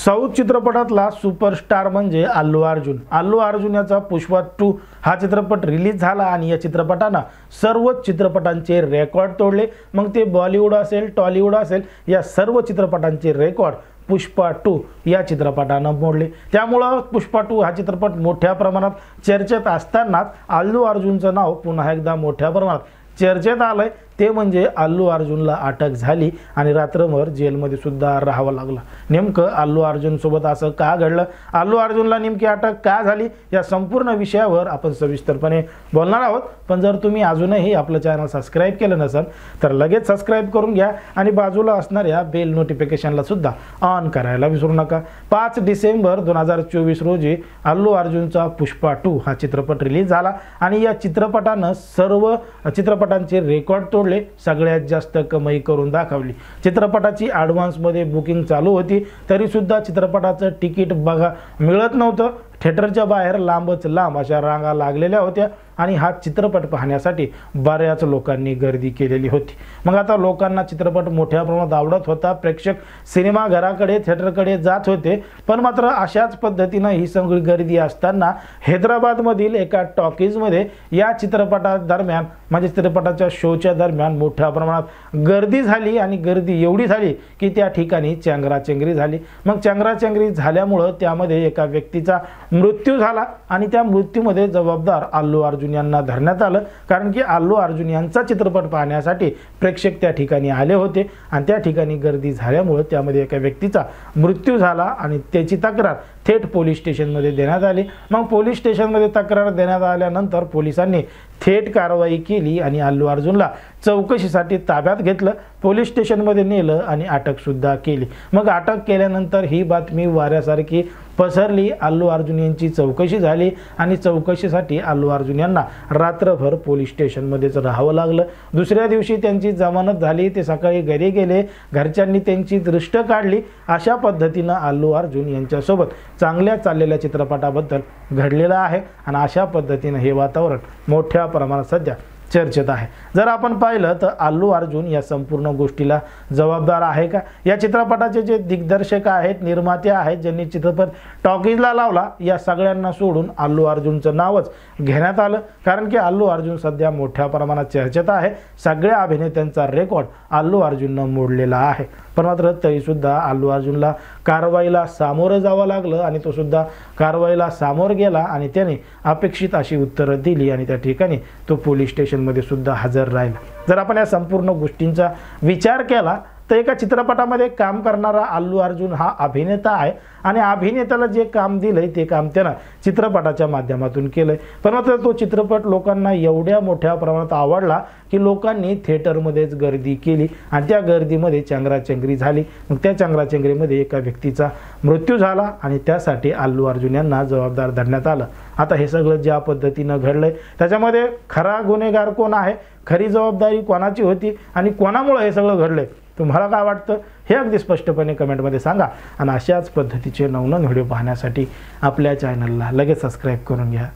South चित्रपटातला superstar म्हणजे अल्लू अर्जुन। अल्लू अर्जुन याचा पुष्पा 2 हा चित्रपट रिलीज झाला आणि या चित्रपटाने सर्व चित्रपटांचे रेकॉर्ड तोडले। मग ते बॉलिवूड असेल, टॉलिवूड असेल, या सर्व चित्रपटांचे रेकॉर्ड पुष्पा 2 या चित्रपटाने मोडले। त्यामुळे पुष्पा 2 हा चित्रपट मोठ्या प्रमाणात चर्चेत असतानाच अल्लू अर्जुनचं नाव पुन्हा एकदा मोठ्या प्रमाणात चर्चेत आलंय। ते म्हणजे अल्लू अर्जुनला अटक झाली आणि रात्रभर जेलमध्ये सुद्धा राहावं लागलं। नेमकं अल्लू अर्जुन सोबत असं का घडलं, अल्लू अर्जुनला नेमकी अटक का झाली, या संपूर्ण विषयावर आपण सविस्तरपणे बोलणार आहोत। पण जर तुम्ही अजूनही आपलं चॅनल सबस्क्राइब केलं नसेल तर लगेच सबस्क्राइब करून घ्या आणि बाजूला असणाऱ्या बेल नोटिफिकेशनला सुद्धा ऑन करायला विसरू नका। 5 डिसेंबर 2024 रोजी अल्लू अर्जुनचा पुष्पा 2 हा चित्रपट रिलीज झाला आणि या चित्रपटाने सर्व चित्रपटांचे रेकॉर्ड तोडले, सगळ्यात जास्त कमाई करून दाखवली। चित्रपटाची ॲडव्हान्स मध्ये बुकिंग चालू होती, तरी सुद्धा चित्रपटाचं तिकीट बघा मिळत नव्हतं। थिएटरच्या बाहेर लांबच लांब अशा रांगा लागलेल्या होत्या आणि हा चित्रपट पाहण्यासाठी बऱ्याच लोकांनी गर्दी केलेली होती। मग आता लोकांना चित्रपट मोठ्या प्रमाणात आवडत होता, प्रेक्षक सिनेमा घराकडे, थिएटरकडे जात होते। पण मात्र अशाच पद्धतीने ही सगळी गर्दी असताना हैदराबादमधील एका टॉकीजमध्ये या चित्रपटादरम्यान म्हणजे चित्रपटाच्या शोच्या दरम्यान मोठ्या प्रमाणात गर्दी झाली आणि गर्दी एवढी झाली की त्या ठिकाणी चेंगराचेंगरी झाली। मग चेंगराचेंगरी झाल्यामुळे त्यामध्ये एका व्यक्तीचा मृत्यू झाला आणि त्या मृत्यूमध्ये जबाबदार अल्लू अर्जुन यांना धरण्यात आलं, कारण की अल्लू अर्जुन यांचा चित्रपट पाहण्यासाठी प्रेक्षक त्या ठिकाणी आले होते आणि त्या ठिकाणी गर्दी झाल्यामुळे त्यामध्ये एका व्यक्तीचा मृत्यू झाला आणि त्याची तक्रार थेट पोलीस स्टेशनमध्ये देण्यात आली। मग पोलीस स्टेशनमध्ये तक्रार देण्यात आल्यानंतर पोलिसांनी थेट कारवाई केली आणि अल्लू अर्जुनला चौकशीसाठी ताब्यात घेतलं, पोलीस स्टेशनमध्ये नेलं आणि अटक सुद्धा केली। मग अटक केल्यानंतर ही बातमी वाऱ्यासारखी पसरली। अल्लू अर्जुन यांची चौकशी झाली आणि चौकशीसाठी अल्लू अर्जुन यांना रात्रभर पोलीस स्टेशनमध्येच राहावं लागलं। दुसऱ्या दिवशी त्यांची जमानत झाली, ते सकाळी घरी गेले, घरच्यांनी त्यांची दृष्ट काढली। अशा पद्धतीनं अल्लू अर्जुन यांच्यासोबत चांगल्या चाललेल्या चित्रपटाबद्दल घडलेलं आहे आणि अशा पद्धतीनं हे वातावरण मोठ्या प्रमाणात सध्या चर्चेत आहे। जर आपण पाहिलं तर अल्लू अर्जुन या संपूर्ण गोष्टीला जबाबदार आहे का? या चित्रपटाचे जे दिग्दर्शक आहेत, निर्माते आहेत, ज्यांनी चित्रपट टॉकीजला लावला, या सगळ्यांना सोडून अल्लू अर्जुनचं नावच घेण्यात आलं, कारण की अल्लू अर्जुन सध्या मोठ्या प्रमाणात चर्चेत आहे। सगळ्या अभिनेत्यांचा रेकॉर्ड अल्लू अर्जुननं मोडलेला आहे। पण मात्र तरीसुद्धा अल्लू अर्जुनला कारवाईला सामोरं जावं लागलं आणि तो सुद्धा कारवाईला सामोर गेला आणि त्याने अपेक्षित अशी उत्तरं दिली आणि त्या ठिकाणी तो पोलीस स्टेशनमध्ये सुद्धा हजर राहिला। जर आपण या संपूर्ण गोष्टींचा विचार केला तर एका चित्रपटामध्ये काम करणारा अल्लू अर्जुन हा अभिनेता आहे आणि अभिनेत्याला जे काम दिलंय ते काम त्यानं चित्रपटाच्या माध्यमातून केलंय। पण मात्र तो चित्रपट लोकांना एवढ्या मोठ्या प्रमाणात आवडला की लोकांनी थिएटरमध्येच गर्दी केली आणि त्या गर्दीमध्ये चेंगराचेंगरी झाली। मग त्या चेंगराचेंगरीमध्ये एका व्यक्तीचा मृत्यू झाला आणि त्यासाठी अल्लू अर्जुन यांना जबाबदार धरण्यात आलं। आता हे सगळं ज्या पद्धतीनं घडलंय त्याच्यामध्ये खरा गुन्हेगार कोण आहे, खरी जबाबदारी कोणाची होती आणि कोणामुळे हे सगळं घडलंय, तुम्हाला काय वाटतं हे अगदी स्पष्टपणे कमेंटमध्ये सांगा। आणि अशाच पद्धतीचे नवनवीन व्हिडिओ पाहण्यासाठी आपल्या चॅनलला लगेच सबस्क्राइब करून घ्या।